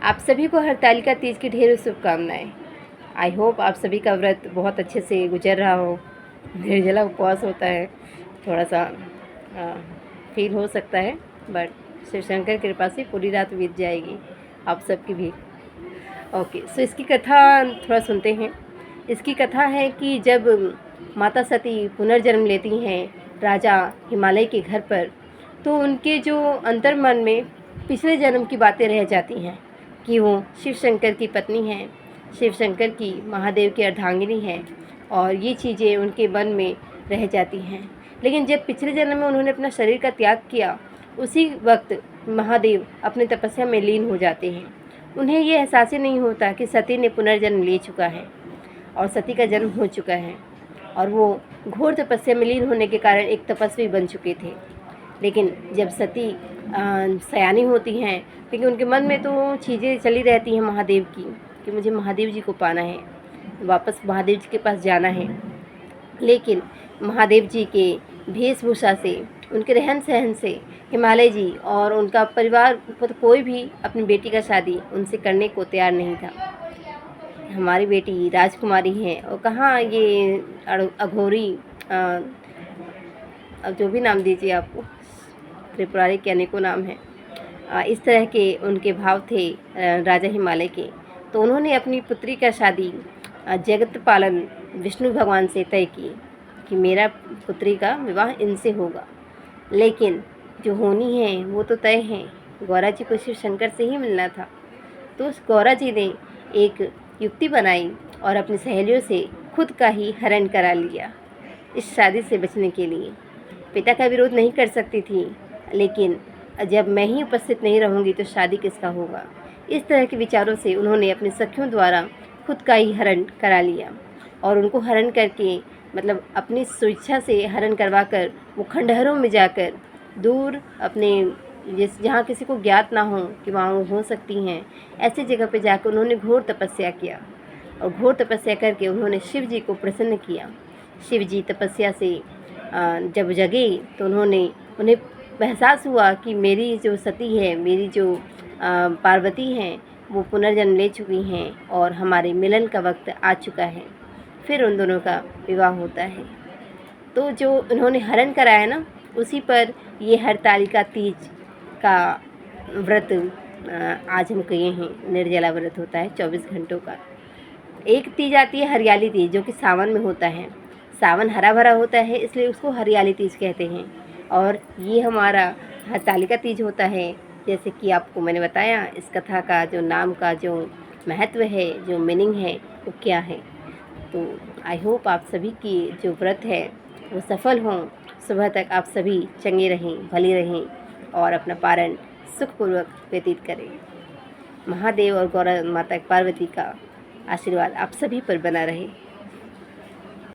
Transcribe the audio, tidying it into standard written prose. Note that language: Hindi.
आप सभी को हरतालिका तीज की ढेरों शुभकामनाएं। आई होप आप सभी का व्रत बहुत अच्छे से गुजर रहा हो। निर्जला उपवास होता है, थोड़ा सा फील हो सकता है, बट शिव शंकर की कृपा से पूरी रात बीत जाएगी आप सबकी भी। ओके, सो इसकी कथा थोड़ा सुनते हैं। इसकी कथा है कि जब माता सती पुनर्जन्म लेती हैं राजा हिमालय के घर पर, तो उनके जो अंतर्मन में पिछले जन्म की बातें रह जाती हैं कि वो शिव शंकर की पत्नी हैं, शिव शंकर की महादेव की अर्धांगिनी हैं, और ये चीज़ें उनके मन में रह जाती हैं। लेकिन जब पिछले जन्म में उन्होंने अपना शरीर का त्याग किया, उसी वक्त महादेव अपनी तपस्या में लीन हो जाते हैं। उन्हें ये एहसास ही नहीं होता कि सती ने पुनर्जन्म ले चुका है और सती का जन्म हो चुका है, और वो घोर तपस्या में लीन होने के कारण एक तपस्वी बन चुके थे। लेकिन जब सती सयानी होती हैं, लेकिन उनके मन में तो चीज़ें चली रहती हैं महादेव की कि मुझे महादेव जी को पाना है, वापस महादेव जी के पास जाना है। लेकिन महादेव जी के वेशभूषा से, उनके रहन सहन से हिमालय जी और उनका परिवार, कोई भी अपनी बेटी का शादी उनसे करने को तैयार नहीं था। हमारी बेटी राजकुमारी है और कहाँ ये अघोरी, अब जो भी नाम दीजिए आपको, त्रिपुरारी के अनेकों नाम हैं, इस तरह के उनके भाव थे राजा हिमालय के। तो उन्होंने अपनी पुत्री का शादी जगत पालन विष्णु भगवान से तय की कि मेरा पुत्री का विवाह इनसे होगा। लेकिन जो होनी है वो तो तय है, गौरा जी को शिव शंकर से ही मिलना था। तो उस गौरा जी ने एक युक्ति बनाई और अपनी सहेलियों से खुद का ही हरण करा लिया इस शादी से बचने के लिए। पिता का विरोध नहीं कर सकती थी, लेकिन जब मैं ही उपस्थित नहीं रहूँगी तो शादी किसका होगा। इस तरह के विचारों से उन्होंने अपने सखियों द्वारा खुद का ही हरण करा लिया, और उनको हरण करके, मतलब अपनी स्वेच्छा से हरण करवा कर, वो खंडहरों में जाकर दूर अपने जहाँ किसी को ज्ञात ना हो कि वहाँ वो हो सकती हैं, ऐसी जगह पे जाकर उन्होंने घोर तपस्या किया। और घोर तपस्या करके उन्होंने शिव जी को प्रसन्न किया। शिव जी तपस्या से जब जगे तो उन्हें एहसास हुआ कि मेरी जो सती है, मेरी जो पार्वती हैं, वो पुनर्जन्म ले चुकी हैं और हमारे मिलन का वक्त आ चुका है। फिर उन दोनों का विवाह होता है। तो जो उन्होंने हरण कराया ना, उसी पर ये हरतालिका तीज का व्रत आज हम किए हैं। निर्जला व्रत होता है 24 घंटों का। एक तीज आती है हरियाली तीज, जो कि सावन में होता है। सावन हरा भरा होता है, इसलिए उसको हरियाली तीज कहते हैं। और ये हमारा हरतालिका तीज होता है। जैसे कि आपको मैंने बताया, इस कथा का जो नाम का जो महत्व है, जो मीनिंग है, वो क्या है। तो आई होप आप सभी की जो व्रत है वो सफल हों। सुबह तक आप सभी चंगे रहें, भली रहें और अपना पारण सुखपूर्वक व्यतीत करें। महादेव और गौरा माता पार्वती का आशीर्वाद आप सभी पर बना रहे।